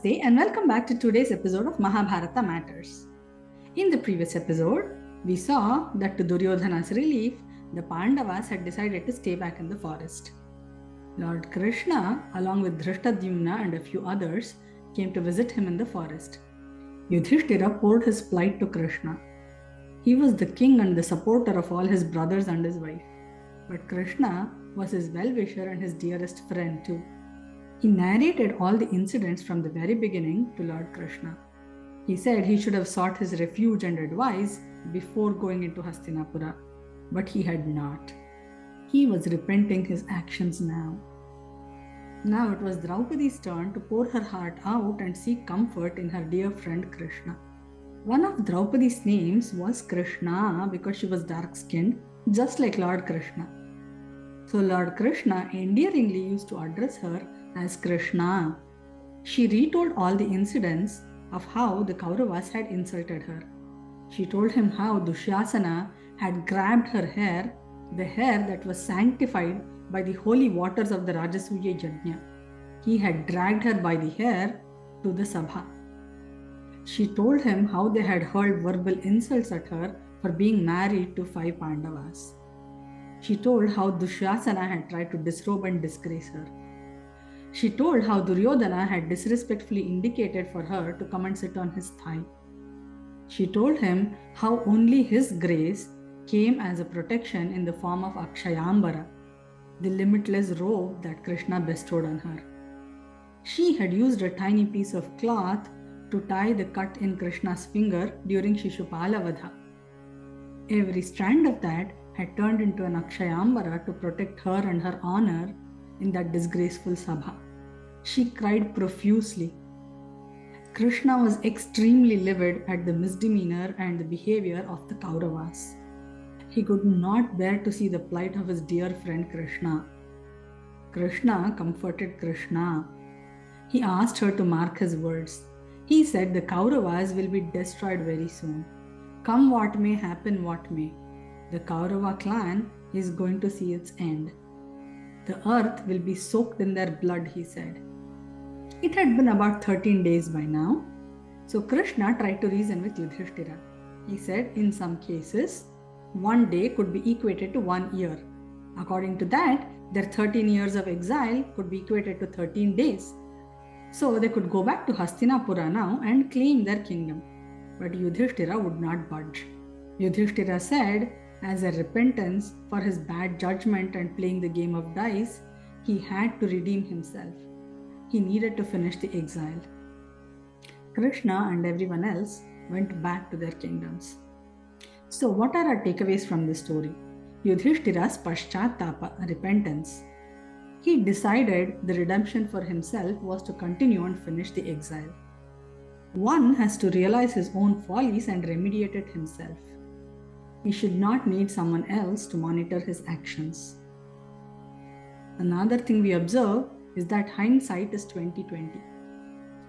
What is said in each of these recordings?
Namaste and welcome back to today's episode of Mahabharata Matters. In the previous episode, we saw that to Duryodhana's relief, the Pandavas had decided to stay back in the forest. Lord Kṛṣṇa, along with Dhrishtadyumna and a few others, came to visit him in the forest. Yudhishthira poured his plight to Kṛṣṇa. He was the king and the supporter of all his brothers and his wife. But Kṛṣṇa was his well-wisher and his dearest friend too. He narrated all the incidents from the very beginning to Lord Kṛṣṇa. He said he should have sought his refuge and advice before going into Hastinapura, but he had not. He was repenting his actions now. Now it was Draupadi's turn to pour her heart out and seek comfort in her dear friend Kṛṣṇa. One of Draupadi's names was Kṛṣṇā because she was dark-skinned, just like Lord Kṛṣṇa. So Lord Kṛṣṇa endearingly used to address her as Kṛṣṇā. She retold all the incidents of how the Kauravas had insulted her. She told him how Dushyasana had grabbed her hair, the hair that was sanctified by the holy waters of the Rajasuya Yajna. He had dragged her by the hair to the Sabha. She told him how they had hurled verbal insults at her for being married to 5 Pandavas. She told how Dushyasana had tried to disrobe and disgrace her. She told how Duryodhana had disrespectfully indicated for her to come and sit on his thigh. She told him how only his grace came as a protection in the form of Akshayambara, the limitless robe that Kṛṣṇa bestowed on her. She had used a tiny piece of cloth to tie the cut in Kṛṣṇa's finger during Shishupala Vadha. Every strand of that had turned into an Akshayambara to protect her and her honor in that disgraceful Sabha. She cried profusely. Kṛṣṇa was extremely livid at the misdemeanor and the behavior of the Kauravas. He could not bear to see the plight of his dear friend Kṛṣṇa. Kṛṣṇa comforted Kṛṣṇa. He asked her to mark his words. He said the Kauravas will be destroyed very soon. Come what may, happen what may. The Kaurava clan is going to see its end. The earth will be soaked in their blood, he said. It had been about 13 days by now. So Kṛṣṇa tried to reason with Yudhishthira. He said in some cases, 1 day could be equated to 1 year. According to that, their 13 years of exile could be equated to 13 days. So they could go back to Hastinapura now and claim their kingdom. But Yudhishthira would not budge. Yudhishthira said, as a repentance for his bad judgment and playing the game of dice, he had to redeem himself. He needed to finish the exile. Kṛṣṇa and everyone else went back to their kingdoms. So what are our takeaways from this story? Yudhishthira's paschatapa, repentance. He decided the redemption for himself was to continue and finish the exile. One has to realize his own follies and remediate it himself. He should not need someone else to monitor his actions. Another thing we observe is that hindsight is 20/20.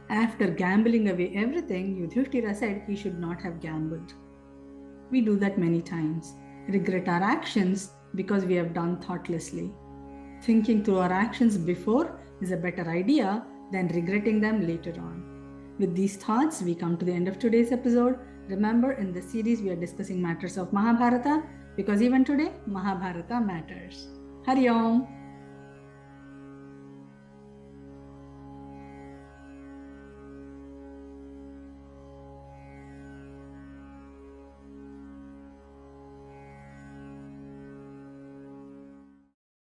After gambling away everything, Yudhishthira said he should not have gambled. We do that many times. Regret our actions because we have done thoughtlessly. Thinking through our actions before is a better idea than regretting them later on. With these thoughts, we come to the end of today's episode. Remember, in this series, we are discussing matters of Mahabharata because even today, Mahabharata matters. Hari Om.